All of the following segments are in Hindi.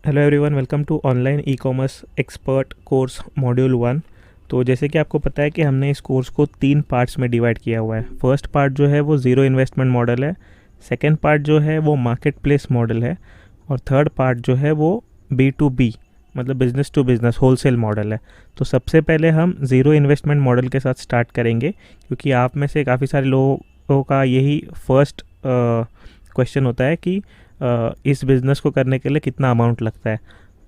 Hello everyone, welcome to online e commerce expert course module 1। तो जैसे कि आपको पता है कि हमने इस कोर्स को 3 पार्ट्स में डिवाइड किया हुआ है। फर्स्ट पार्ट जो है वो ज़ीरो इन्वेस्टमेंट मॉडल है, सेकंड पार्ट जो है वो मार्केट प्लेस मॉडल है, और थर्ड पार्ट जो है वो B2B मतलब business to business wholesale model है। तो सबसे पहले हम ज़ीरो इन्वेस्टमेंट मॉडल के साथ स्टार्ट करेंगे, क्योंकि आप में से काफ़ी सारे लोगों का यही फर्स्ट क्वेश्चन होता है कि इस बिज़नेस को करने के लिए कितना अमाउंट लगता है।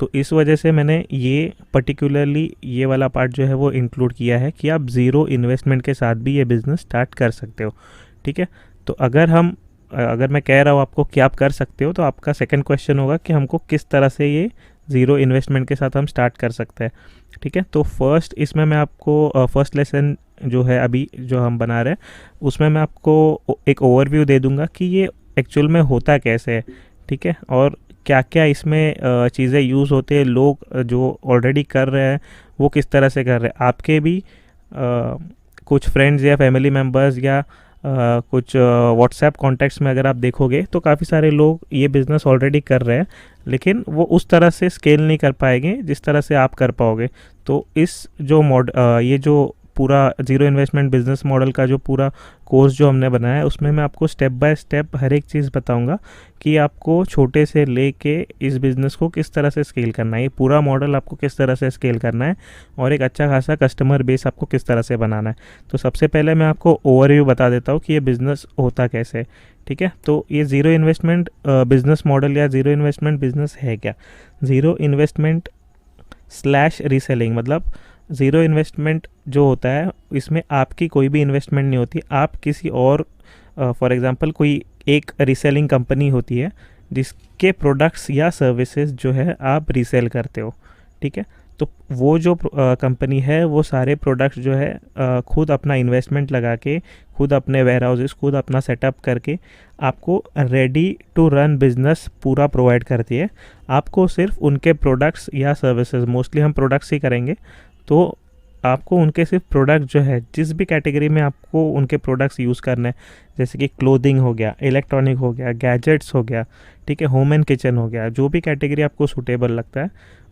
तो इस वजह से मैंने ये पर्टिकुलरली ये वाला पार्ट जो है वो इंक्लूड किया है कि आप ज़ीरो इन्वेस्टमेंट के साथ भी ये बिज़नेस स्टार्ट कर सकते हो। ठीक है, तो अगर मैं कह रहा हूँ आपको कि आप कर सकते हो, तो आपका सेकंड क्वेश्चन होगा कि हमको किस तरह से ये ज़ीरो इन्वेस्टमेंट के साथ हम स्टार्ट कर सकते हैं। ठीक है, तो फर्स्ट इसमें मैं आपको फर्स्ट लेसन जो है अभी जो हम बना रहे हैं उसमें मैं आपको एक ओवरव्यू दे दूंगा कि ये एक्चुअल में होता कैसे है। ठीक है, और क्या क्या इसमें चीज़ें यूज़ होते हैं, लोग जो ऑलरेडी कर रहे हैं वो किस तरह से कर रहे हैं। आपके भी कुछ फ्रेंड्स या फैमिली मेम्बर्स या कुछ व्हाट्सएप कॉन्टैक्ट्स में अगर आप देखोगे तो काफ़ी सारे लोग ये बिज़नेस ऑलरेडी कर रहे हैं, लेकिन वो उस तरह से स्केल नहीं कर पाएंगे जिस तरह से आप कर पाओगे। तो ये जो पूरा ज़ीरो इन्वेस्टमेंट बिजनेस मॉडल का जो पूरा कोर्स जो हमने बनाया है उसमें मैं आपको स्टेप बाय स्टेप हर एक चीज़ बताऊंगा कि आपको छोटे से लेके इस बिज़नेस को किस तरह से स्केल करना है, ये पूरा मॉडल आपको किस तरह से स्केल करना है, और एक अच्छा खासा कस्टमर बेस आपको किस तरह से बनाना है। तो सबसे पहले मैं आपको ओवरव्यू बता देता हूँ कि ये बिज़नेस होता कैसे है। ठीक है, तो ये ज़ीरो इन्वेस्टमेंट बिजनेस मॉडल या ज़ीरो इन्वेस्टमेंट बिजनेस है क्या। ज़ीरो इन्वेस्टमेंट स्लैश रीसेलिंग मतलब ज़ीरो इन्वेस्टमेंट जो होता है इसमें आपकी कोई भी इन्वेस्टमेंट नहीं होती। आप किसी और फॉर एग्जांपल कोई एक रीसेलिंग कंपनी होती है जिसके प्रोडक्ट्स या सर्विसेज जो है आप रीसेल करते हो। ठीक है, तो वो जो कंपनी है वो सारे प्रोडक्ट्स जो है खुद अपना इन्वेस्टमेंट लगा के, खुद अपने वेयर हाउसेस, खुद अपना सेटअप करके आपको रेडी टू रन बिजनेस पूरा प्रोवाइड करती है। आपको सिर्फ उनके प्रोडक्ट्स या सर्विसेज, मोस्टली हम प्रोडक्ट्स ही करेंगे, तो आपको उनके सिर्फ प्रोडक्ट जो है जिस भी कैटेगरी में आपको उनके प्रोडक्ट्स यूज़ करने हैं, जैसे कि क्लोथिंग हो गया, इलेक्ट्रॉनिक हो गया, गैजेट्स हो गया, ठीक है, होम एंड किचन हो गया, जो भी कैटेगरी आपको सूटेबल लगता है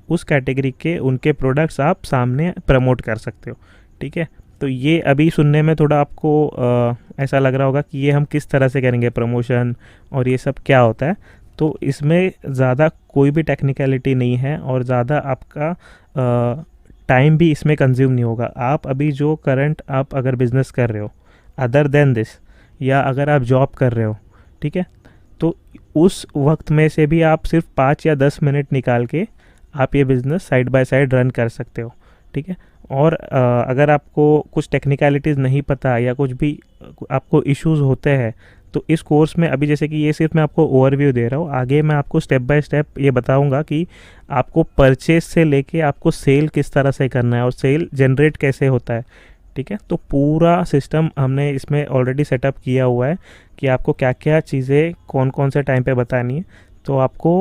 उस कैटेगरी के उनके प्रोडक्ट्स आप सामने प्रमोट कर सकते हो। ठीक है, तो ये अभी सुनने में थोड़ा आपको ऐसा लग रहा होगा कि ये हम किस तरह से करेंगे प्रमोशन और ये सब क्या होता है। तो इसमें ज़्यादा कोई भी टेक्निकलिटी नहीं है और ज़्यादा आपका टाइम भी इसमें कंज्यूम नहीं होगा। आप अभी जो करंट आप अगर बिज़नेस कर रहे हो अदर देन दिस, या अगर आप जॉब कर रहे हो, ठीक है, तो उस वक्त में से भी आप सिर्फ 5 या 10 मिनट निकाल के आप ये business side by side run कर सकते हो। ठीक है, और अगर आपको कुछ टेक्निकलिटीज़ नहीं पता या कुछ भी आपको इश्यूज़ होते हैं तो इस कोर्स में अभी जैसे कि ये सिर्फ मैं आपको ओवरव्यू दे रहा हूँ, आगे मैं आपको स्टेप बाय स्टेप ये बताऊंगा कि आपको परचेज से लेके आपको सेल किस तरह से करना है और सेल जनरेट कैसे होता है। ठीक है, तो पूरा सिस्टम हमने इसमें ऑलरेडी सेटअप किया हुआ है कि आपको क्या क्या चीज़ें कौन कौन से टाइम पे बतानी है। तो आपको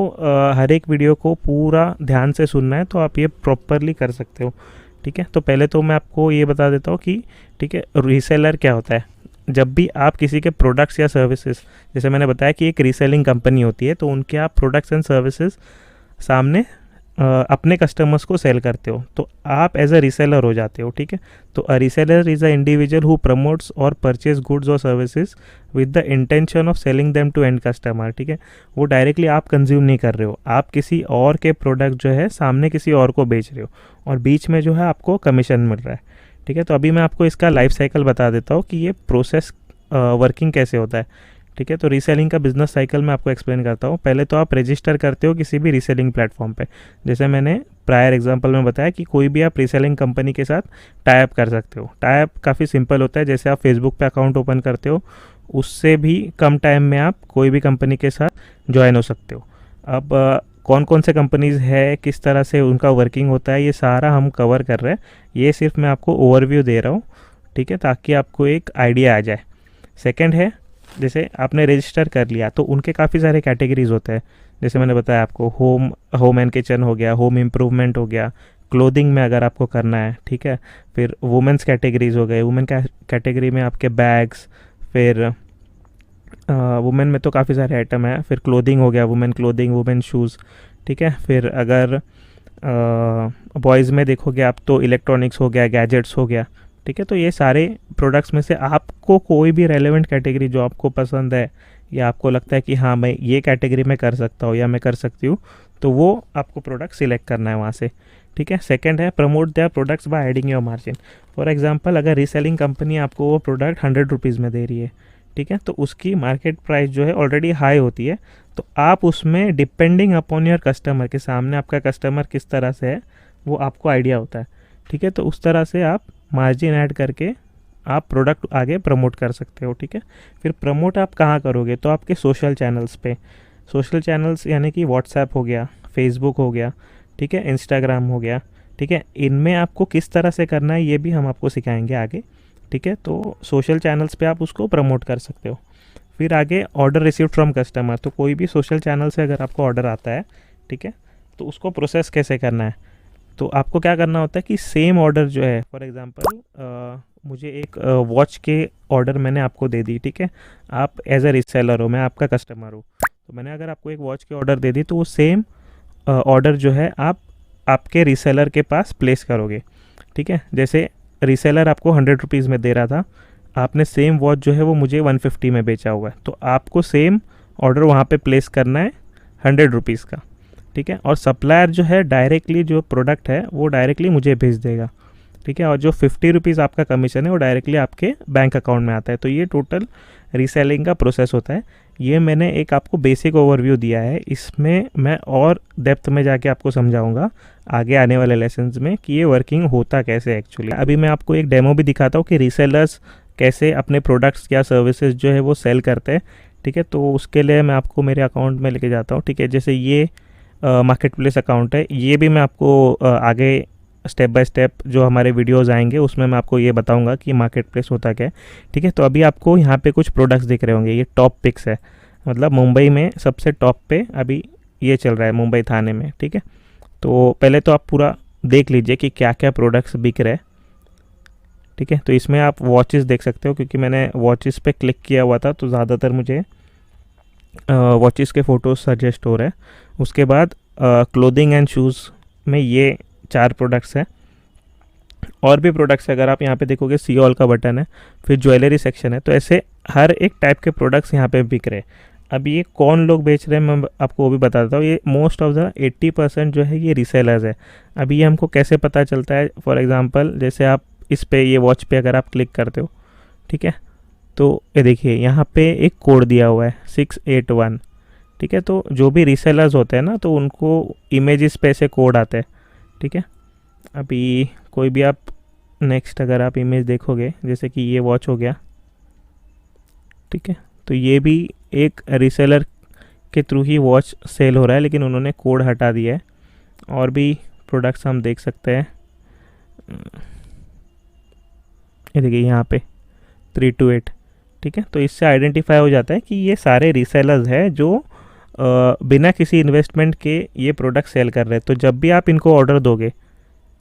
हर एक वीडियो को पूरा ध्यान से सुनना है तो आप ये प्रॉपरली कर सकते हो। ठीक है, तो पहले तो मैं आपको ये बता देता हूँ कि ठीक है, रीसेलर क्या होता है। जब भी आप किसी के प्रोडक्ट्स या सर्विसेज, जैसे मैंने बताया कि एक रीसेलिंग कंपनी होती है, तो उनके आप प्रोडक्ट्स एंड सर्विसेज सामने अपने कस्टमर्स को सेल करते हो, तो आप एज अ रीसेलर हो जाते हो। ठीक है, तो a reseller is a individual who promotes और परचेज गुड्स और services with the intention of selling them to end customer. ठीक है, वो डायरेक्टली आप कंज्यूम नहीं कर रहे हो, आप किसी और के प्रोडक्ट जो है सामने किसी और को बेच रहे हो और बीच में जो है आपको कमीशन मिल रहा है। ठीक है, तो अभी मैं आपको इसका लाइफ साइकिल बता देता हूँ कि ये प्रोसेस वर्किंग कैसे होता है। ठीक है, तो रीसेलिंग का बिजनेस साइकिल मैं आपको एक्सप्लेन करता हूँ। पहले तो आप रजिस्टर करते हो किसी भी रीसेलिंग प्लेटफॉर्म पे, जैसे मैंने प्रायर एग्जांपल में बताया कि कोई भी आप रीसेलिंग कंपनी के साथ टाई अप कर सकते हो। टाई अप काफ़ी सिंपल होता है, जैसे आप फेसबुक पे अकाउंट ओपन करते हो उससे भी कम टाइम में आप कोई भी कंपनी के साथ ज्वाइन हो सकते हो। अब कौन कौन से कंपनीज़ है, किस तरह से उनका वर्किंग होता है, ये सारा हम कवर कर रहे हैं। ये सिर्फ मैं आपको ओवरव्यू दे रहा हूँ, ठीक है, ताकि आपको एक आइडिया आ जाए। सेकंड है, जैसे आपने रजिस्टर कर लिया तो उनके काफ़ी सारे कैटेगरीज होते हैं, जैसे मैंने बताया आपको होम एंड किचन हो गया, होम इम्प्रूवमेंट हो गया, क्लोथिंग में अगर आपको करना है, ठीक है, फिर वुमेंस कैटेगरीज हो गए, वुमेन कैटेगरी में आपके बैग्स, फिर वुमेन में तो काफ़ी सारे आइटम है, फिर क्लोथिंग हो गया, वुमेन क्लोथिंग, वुमेन शूज़। ठीक है। फिर अगर बॉयज़ में देखोगे आप तो इलेक्ट्रॉनिक्स हो गया, गैजेट्स हो गया, ठीक है। तो ये सारे प्रोडक्ट्स में से आपको कोई भी रेलेवेंट कैटेगरी जो आपको पसंद है या आपको लगता है कि हाँ मैं ये कैटेगरी में कर सकता हूँ या मैं कर सकती हूँ, तो वो आपको प्रोडक्ट सिलेक्ट करना है वहाँ से, ठीक है। सेकंड है promote their products by adding your margin. For example अगर रीसेलिंग कंपनी आपको वो प्रोडक्ट 100 रुपीज़ में दे रही है, ठीक है, तो उसकी मार्केट प्राइस जो है ऑलरेडी हाई होती है, तो आप उसमें डिपेंडिंग अपॉन योर कस्टमर के सामने आपका कस्टमर किस तरह से है वो आपको आइडिया होता है, ठीक है। तो उस तरह से आप मार्जिन ऐड करके आप प्रोडक्ट आगे प्रमोट कर सकते हो, ठीक है। फिर प्रमोट आप कहाँ करोगे, तो आपके सोशल चैनल्स पे, सोशल चैनल्स यानी कि व्हाट्सएप हो गया, फेसबुक हो गया, ठीक है, इंस्टाग्राम हो गया, ठीक है। इनमें आपको किस तरह से करना है ये भी हम आपको सिखाएंगे आगे, ठीक है। तो सोशल चैनल्स पे आप उसको प्रमोट कर सकते हो। फिर आगे ऑर्डर रिसीव फ्रॉम कस्टमर, तो कोई भी सोशल चैनल से अगर आपको ऑर्डर आता है, ठीक है, तो उसको प्रोसेस कैसे करना है, तो आपको क्या करना होता है कि सेम ऑर्डर जो है, फॉर एग्जांपल मुझे एक वॉच के ऑर्डर मैंने आपको दे दी, ठीक है, आप एज अ रीसेलर हो, मैं आपका कस्टमर हूँ, तो मैंने अगर आपको एक वॉच की ऑर्डर दे दी तो वो सेम ऑर्डर जो है आप आपके रीसेलर के पास प्लेस करोगे, ठीक है। जैसे रीसेलर आपको 100 रुपीज़ में दे रहा था, आपने सेम वॉच जो है वो मुझे 150 में बेचा हुआ है, तो आपको सेम ऑर्डर वहाँ पे प्लेस करना है 100 रुपीज़ का, ठीक है। और सप्लायर जो है डायरेक्टली जो प्रोडक्ट है वो डायरेक्टली मुझे भेज देगा, ठीक है। और जो 50 रुपीज़ आपका कमीशन है वो डायरेक्टली आपके बैंक अकाउंट में आता है। तो ये टोटल रीसेलिंग का प्रोसेस होता है। ये मैंने एक आपको बेसिक ओवरव्यू दिया है, इसमें मैं और डेप्थ में जाके आपको समझाऊंगा आगे आने वाले लेसन्स में कि ये वर्किंग होता कैसे एक्चुअली। अभी मैं आपको एक डेमो भी दिखाता हूँ कि रीसेलर्स कैसे अपने प्रोडक्ट्स या सर्विसेज जो है वो सेल करते हैं, ठीक है। तो उसके लिए मैं आपको मेरे अकाउंट में लेके जाता हूँ, ठीक है। जैसे ये मार्केट प्लेस अकाउंट है, ये भी मैं आपको आगे स्टेप बाय स्टेप जो हमारे वीडियोस आएंगे उसमें मैं आपको ये बताऊंगा कि मार्केट प्लेस होता क्या है, ठीक है। तो अभी आपको यहाँ पे कुछ प्रोडक्ट्स दिख रहे होंगे, ये टॉप पिक्स है, मतलब मुंबई में सबसे टॉप पे अभी ये चल रहा है मुंबई थाने में, ठीक है। तो पहले तो आप पूरा देख लीजिए कि क्या क्या प्रोडक्ट्स बिक रहे हैं, ठीक है। तो इसमें आप वॉचेस देख सकते हो, क्योंकि मैंने वॉचेस पे क्लिक किया हुआ था तो ज़्यादातर मुझे वॉचेस के फ़ोटोज़ सजेस्ट हो रहे हैं। उसके बाद क्लोथिंग एंड शूज़ में ये 4 प्रोडक्ट्स हैं। और भी प्रोडक्ट्स अगर आप यहाँ पे देखोगे सी ऑल का बटन है, फिर ज्वेलरी सेक्शन है, तो ऐसे हर एक टाइप के प्रोडक्ट्स यहाँ पे बिक रहे हैं। अब ये कौन लोग बेच रहे हैं मैं आपको वो भी बताता हूँ। ये मोस्ट ऑफ द 80% जो है ये रीसेलर्स है। अभी ये हमको कैसे पता चलता है, फॉर एग्जांपल जैसे आप इस पे ये वॉच पे अगर आप क्लिक करते हो, ठीक है, तो ये देखिए यहाँ पे एक कोड दिया हुआ है 681, ठीक है। तो जो भी रीसेलर्स होते हैं ना तो उनको इमेजेस पे ऐसे कोड आते हैं, ठीक है। अभी कोई भी आप नेक्स्ट अगर आप इमेज देखोगे, जैसे कि ये वॉच हो गया, ठीक है, तो ये भी एक रीसेलर के थ्रू ही वॉच सेल हो रहा है, लेकिन उन्होंने कोड हटा दिया है। और भी प्रोडक्ट्स हम देख सकते हैं, ये देखिए यहाँ पे 328, ठीक है। तो इससे आइडेंटिफाई हो जाता है कि ये सारे रीसेलर्स हैं जो बिना किसी इन्वेस्टमेंट के ये प्रोडक्ट सेल कर रहे हैं। तो जब भी आप इनको ऑर्डर दोगे,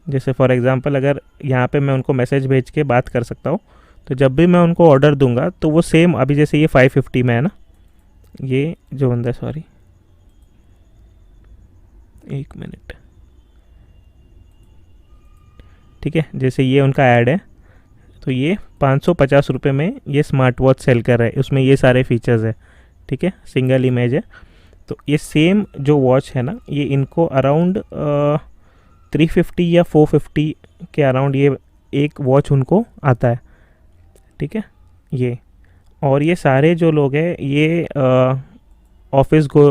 जैसे फॉर एग्जांपल अगर यहाँ पे मैं उनको मैसेज भेज के बात कर सकता हूँ, तो जब भी मैं उनको ऑर्डर दूंगा तो वो सेम, अभी जैसे ये 550 में है ना, ये जो बंदा, सॉरी एक मिनट, ठीक है, जैसे ये उनका ऐड है, तो ये 550 रुपये में ये स्मार्ट वॉच सेल कर रहा है, उसमें ये सारे फीचर्स है, ठीक है, सिंगल इमेज है। तो ये सेम जो वॉच है ना, ये इनको अराउंड 350 या 450 के अराउंड ये एक वॉच उनको आता है, ठीक है। ये और ये सारे जो लोग हैं ये ऑफिस को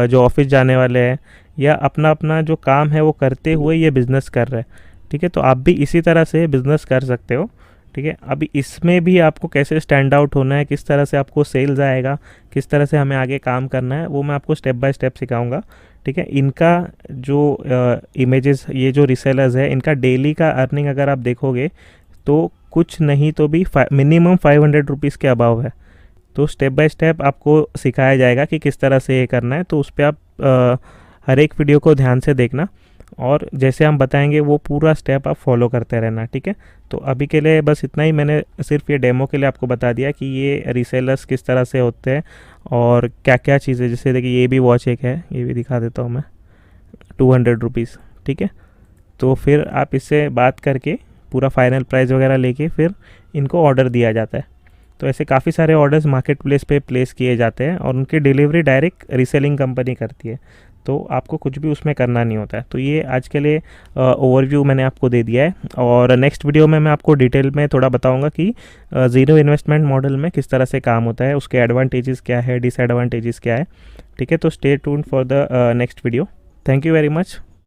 जो ऑफिस जाने वाले हैं या अपना अपना जो काम है वो करते हुए ये बिज़नेस कर रहे हैं, ठीक है। तो आप भी इसी तरह से बिज़नेस कर सकते हो, ठीक है। अभी इसमें भी आपको कैसे स्टैंड आउट होना है, किस तरह से आपको सेल्स आएगा, किस तरह से हमें आगे काम करना है, वो मैं आपको स्टेप बाय स्टेप सिखाऊंगा, ठीक है। इनका जो इमेजेस, ये जो रिसेलर्स है, इनका डेली का अर्निंग अगर आप देखोगे तो कुछ नहीं तो भी मिनिमम 500 रुपीज़ के अबाव है। तो स्टेप बाय स्टेप आपको सिखाया जाएगा कि किस तरह से ये करना है। तो उस पर आप हर एक वीडियो को ध्यान से देखना और जैसे हम बताएंगे वो पूरा स्टेप आप फॉलो करते रहना, ठीक है। तो अभी के लिए बस इतना ही, मैंने सिर्फ ये डेमो के लिए आपको बता दिया कि ये रीसेलर्स किस तरह से होते हैं और क्या क्या चीज़ें। जैसे देखिए ये भी वॉच एक है, ये भी दिखा देता हूँ मैं, ₹200, ठीक है। तो फिर आप इससे बात करके पूरा फाइनल प्राइस वगैरह लेके फिर इनको ऑर्डर दिया जाता है। तो ऐसे काफ़ी सारे ऑर्डर्स मार्केट प्लेस पे प्लेस किए जाते हैं और उनकी डिलीवरी डायरेक्ट रीसेलिंग कंपनी करती है, तो आपको कुछ भी उसमें करना नहीं होता है। तो ये आज के लिए ओवरव्यू मैंने आपको दे दिया है, और नेक्स्ट वीडियो में मैं आपको डिटेल में थोड़ा बताऊंगा कि ज़ीरो इन्वेस्टमेंट मॉडल में किस तरह से काम होता है, उसके एडवांटेजेस क्या है, डिसएडवांटेजेस क्या है, ठीक है। तो stay tuned for the next video. Thank you very much.